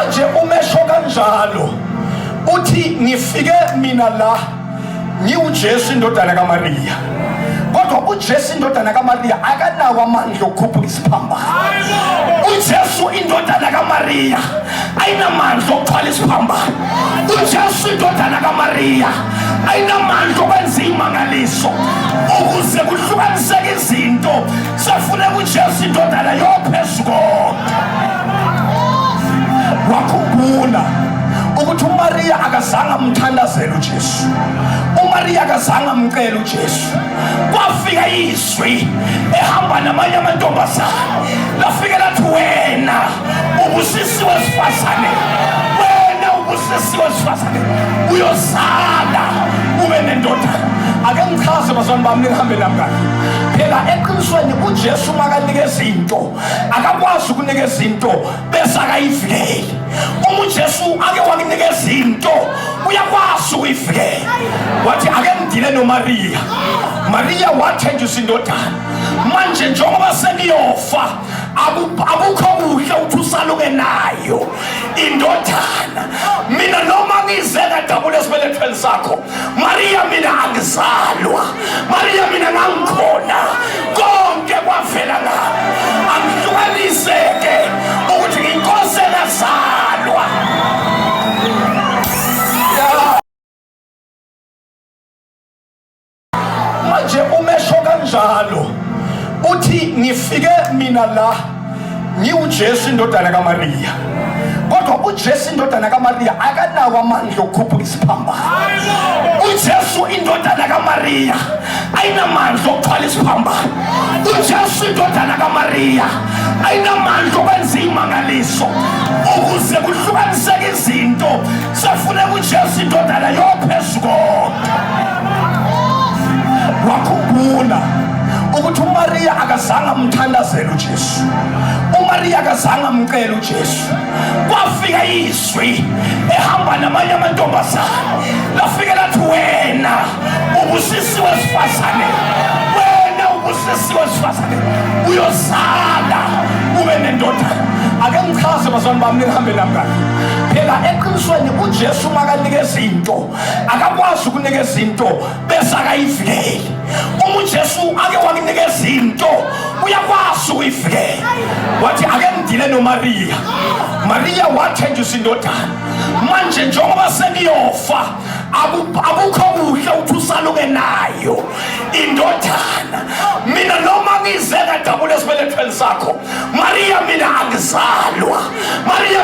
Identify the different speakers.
Speaker 1: manje umesho kanjalo uthi ngifike mina la ngiuJesu indodana kaMaria, kodwa uJesu indodana kaMaria akanawo amandla okukhupha isiphambano. uJesu indodana kaMaria ayinamandla okuthwala isiphambano. uJesu indodana kaMaria ayinamandla okwenza imangaliso. Ukuze kuhlukaniseke izinto safuneka uJesu indodana yophezulu konke. Wakhumbula ukuthi uMaria akazange amthandazele uJesu, uMaria akazange amcele uJesu. Kwafika izwi ehamba namanye amantombazane lafika lathi, wena ubusisiwe wesifazane, wena ubusisiwe wesifazane, uyozala ube nendodana. Ake ngichaze bazalwane bami, nihambe nami kahle. Phela eqinisweni uJesu makanikeza into akakwazi ukunikeza into bese akayivikeli. Uma uJesu ake wakunikeza into uyakwazi ukuyivikela. Wathi ake ngidile noMaria. Maria wathenjiswa indodana. Manje njengoba seniyofa abukho kuhle uthi usaluke nayo indodana. Mina noma ngize kadabula esibelethweni sakho, Maria mina angizalwa, Maria mina ngangikhona, konke kwavela ngami. Angihlukaniseke ukuthi inkosi engazalwa. Manje umesho kanjalo uthi ngifike mina la ngiuJesu indodana kaMaria, kodwa uJesu indodana kaMaria akanawo amandla okukhupha isiphambano. uJesu indodana kaMaria ayinamandla okuthwala isiphambano. uJesu indodana kaMaria ayinamandla okwenza imangaliso. Ukuze kuhlukaniseke izinto safuneka uJesu indodana yophezulu konke. Wakhumbula ukuthi uMaria akazange amthandazele uJesu, uMaria akazange amcele uJesu. Kwafika izwi ehamba namanye amantombazane lafika lathi, wena ubusisiwe wesifazane, wena ubusisiwe wesifazane, uyozala ube nendodana. Ake ngichaze bazalwane bami, nihambe nami kahle. Phela eqinisweni uJesu makanikeza into akakwazi ukunikeza into bese akayivikeli. Uma uJesu ake wakunikeza into uyakwazi ukuyivikela. Wathi ake ngidile noMaria. Maria wathenjiswa indodana. Manje njengoba seniyofa abukho kuhle uthi usaluke nayo indodana. Mina noma ngize kadabula esibelethweni sakho, Maria mina angizalwa, Maria